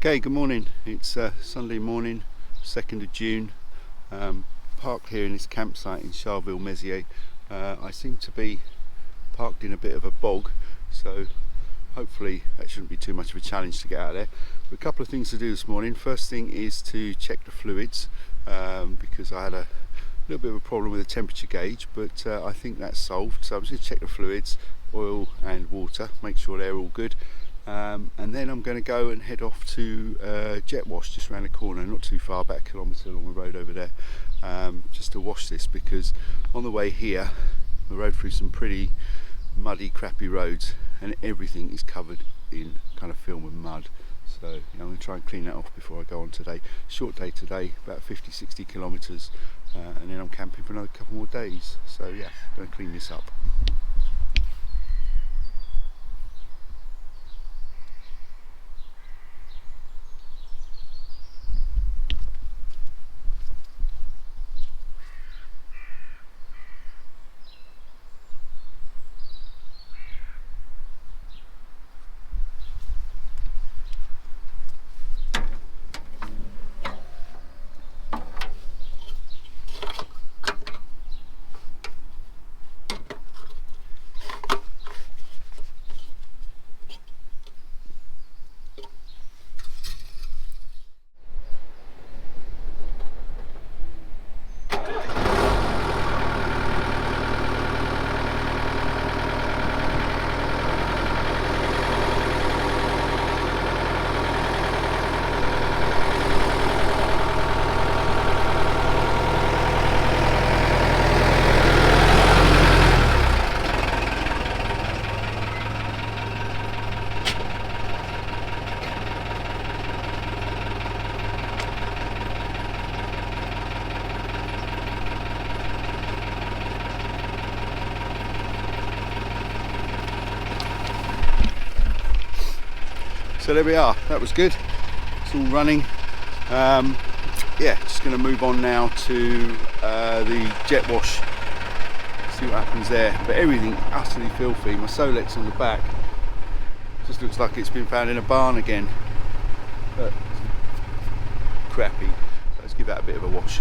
Okay, good morning. It's Sunday morning, 2nd of June. Parked here in this campsite in Charleville-Mézières. I seem to be parked in a bit of a bog, so hopefully that shouldn't be too much of a challenge to get out of there. But a couple of things to do this morning. First thing is to check the fluids, because I had a little bit of a problem with the temperature gauge, but I think that's solved. So I'm just going to check the fluids, oil and water, make sure they're all good. And then I'm going to go and head off to jet wash just around the corner, not too far, about a kilometre along the road over there, just to wash this, because on the way here we rode through some pretty muddy, crappy roads and everything is covered in kind of film and mud. So I'm going to try and clean that off before I go on today. Short day today, about 50-60 kilometres, and then I'm camping for another couple more days. So yeah, I'm going to clean this up. So there we are, that was good, it's all running. Yeah, just going to move on now to the jet wash, see what happens there. But everything utterly filthy. My Solex on the back just looks like it's been found in a barn again, but crappy. So let's give that a bit of a wash.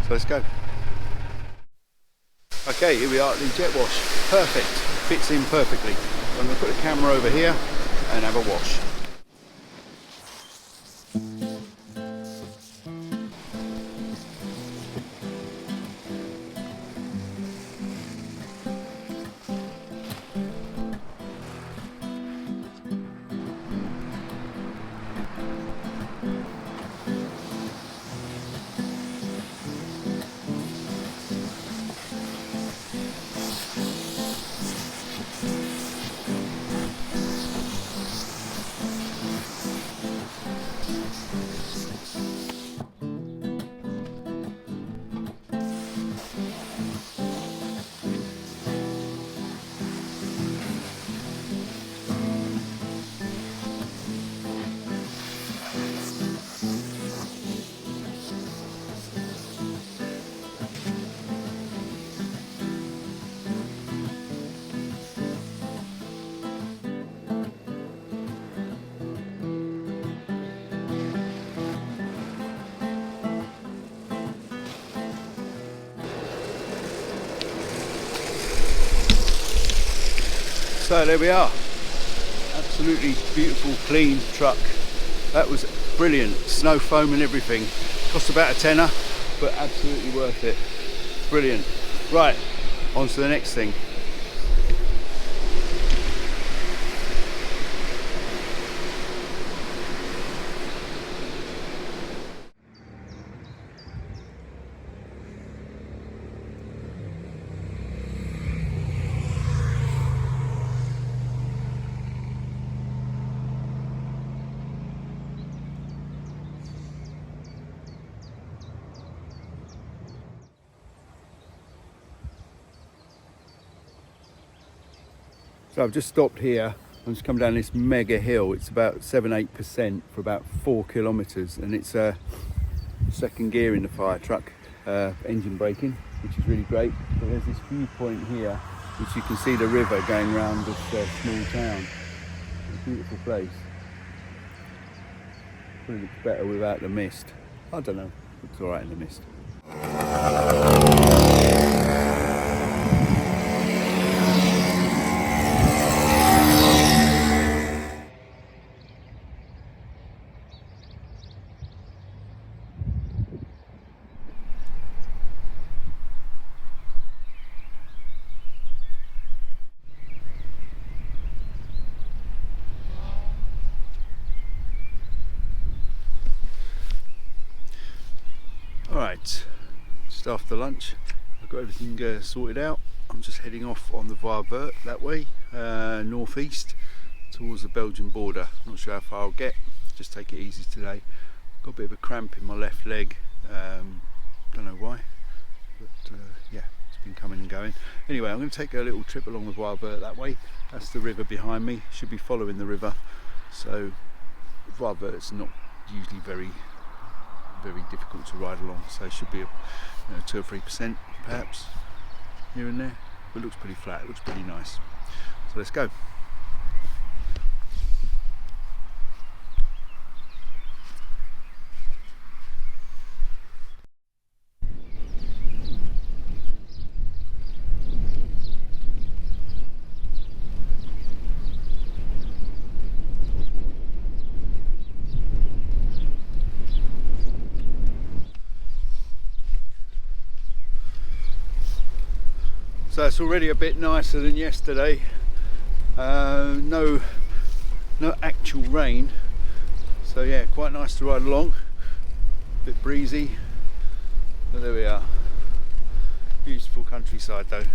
So let's go. Okay, here we are at the jet wash, perfect, fits in perfectly. So I'm going to put the camera over here and have a wash. So there we are, absolutely beautiful, clean truck. That was brilliant, snow foam and everything. Cost about a tenner, but absolutely worth it. Brilliant. Right, on to the next thing. So I've just stopped here. I'm just come down this mega hill. It's about 7-8% for about 4 kilometres, and it's second gear in the fire truck, engine braking, which is really great. But there's this viewpoint here, which you can see the river going around this small town. It's a beautiful place. Probably looks better without the mist. I don't know, looks alright in the mist. Alright, just after lunch, I've got everything sorted out. I'm just heading off on the Voie Verte that way, northeast towards the Belgian border. Not sure how far I'll get, just take it easy today. Got a bit of a cramp in my left leg, don't know why, but yeah, it's been coming and going. Anyway, I'm going to take a little trip along the Voie Verte that way. That's the river behind me, should be following the river. So Voie Verte's not usually very difficult to ride along, so it should be 2 or 3% perhaps here and there, but it looks pretty flat, it looks pretty nice. So let's go. So it's already a bit nicer than yesterday. No actual rain. So yeah, quite nice to ride along. A bit breezy. But there we are. Beautiful countryside though.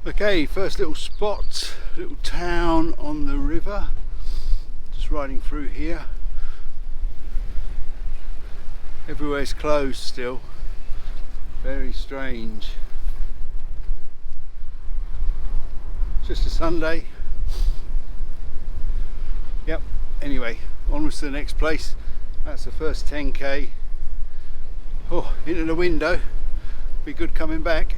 Okay, first little spot, little town on the river. Just riding through here. Everywhere's closed still. Very strange. Just a Sunday. Yep, anyway, onwards to the next place. That's the first 10k. Oh, into the window. Be good coming back.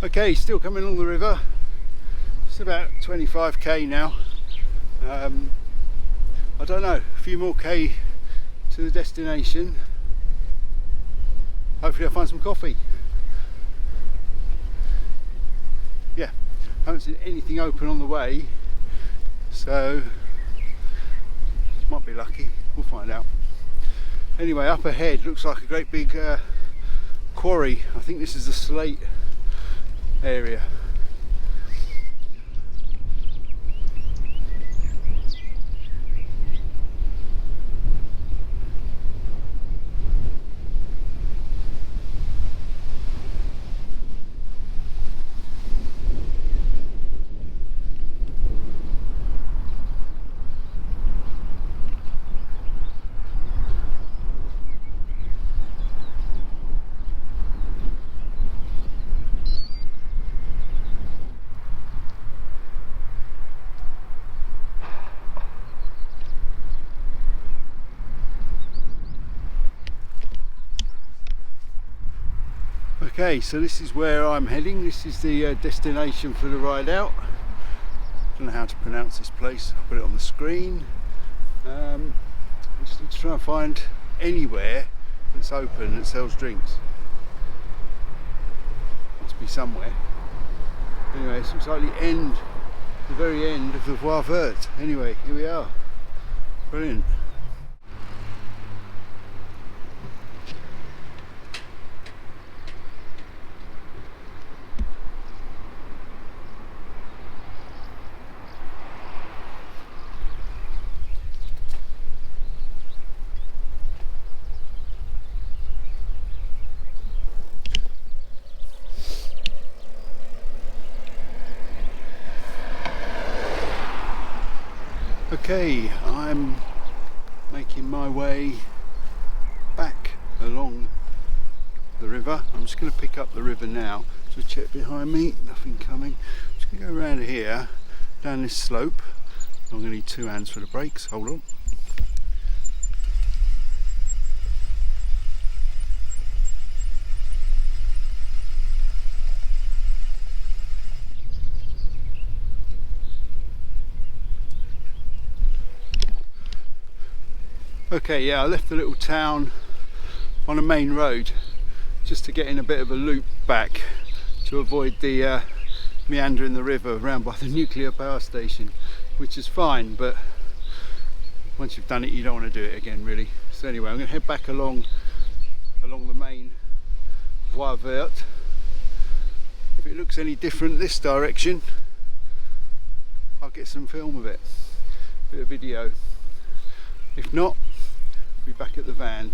Okay, still coming along the river. It's about 25k now. I don't know, a few more k to the destination. Hopefully I'll find some coffee. Yeah, haven't seen anything open on the way, so might be lucky, we'll find out. Anyway, up ahead looks like a great big quarry. I think this is the slate area. Okay, so this is where I'm heading. This is the destination for the ride out. Don't know how to pronounce this place. I'll put it on the screen. I just need to try and find anywhere that's open that sells drinks. Must be somewhere. Anyway, it looks like the very end of the Voie Verte. Anyway, here we are. Brilliant. Okay, I'm making my way back along the river. I'm just going to pick up the river now. Just check behind me, nothing coming. I'm just going to go around here, down this slope. I'm going to need 2 hands for the brakes, hold on. Okay, yeah, I left the little town on a main road just to get in a bit of a loop back to avoid the meander in the river around by the nuclear power station, which is fine, but once you've done it you don't want to do it again really. So anyway, I'm going to head back along the main Voie Verte. If it looks any different this direction, I'll get some film of it, a bit of video. If not, be back at the van.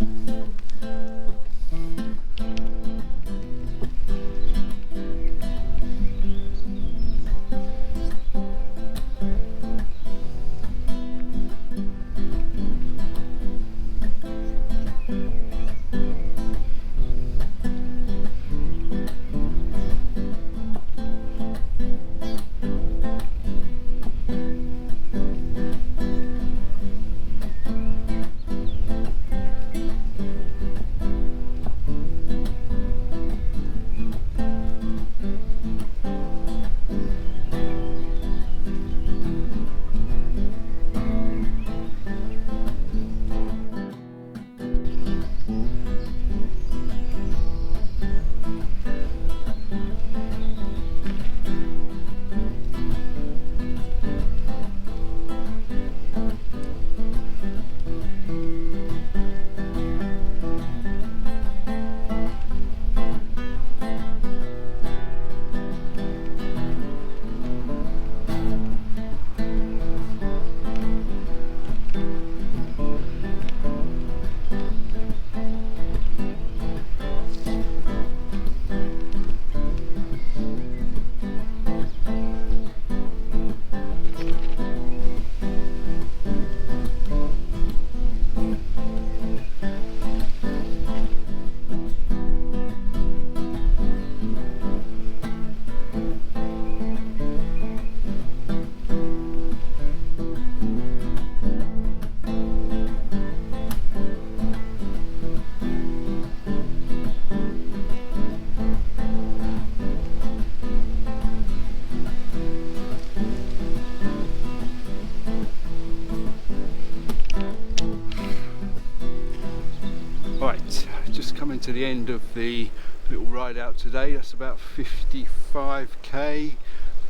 the end of the little ride out today. That's about 55k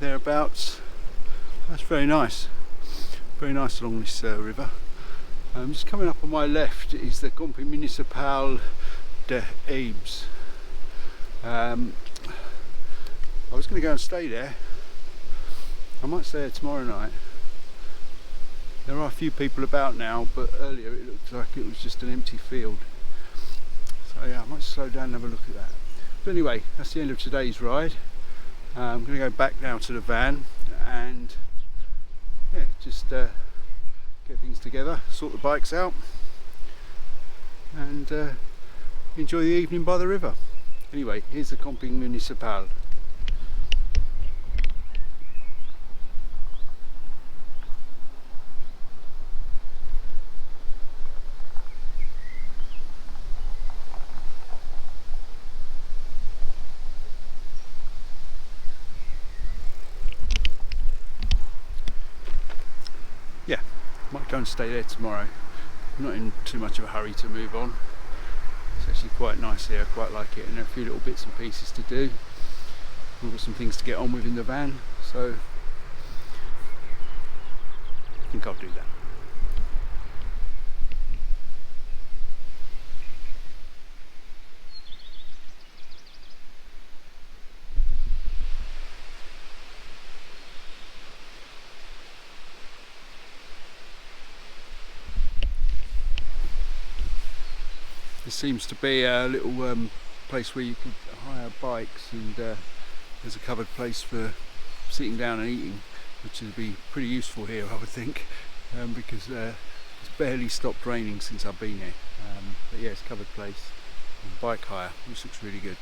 thereabouts. That's very nice along this river. Just coming up on my left is the Conseil Municipal de Haybes. I was going to go and stay there. I might stay there tomorrow night. There are a few people about now, but earlier it looked like it was just an empty field. So yeah, I might slow down and have a look at that. But anyway, that's the end of today's ride. I'm going to go back now to the van and yeah, just get things together, sort the bikes out, and enjoy the evening by the river. Anyway, here's the Conseil Municipal. Yeah, might go and stay there tomorrow. I'm not in too much of a hurry to move on. It's actually quite nice here, I quite like it, and there are a few little bits and pieces to do. We've got some things to get on with in the van, so I think I'll do that. There seems to be a little place where you can hire bikes, and there's a covered place for sitting down and eating, which would be pretty useful here, I would think, because it's barely stopped raining since I've been here. But yeah, it's a covered place and bike hire, which looks really good.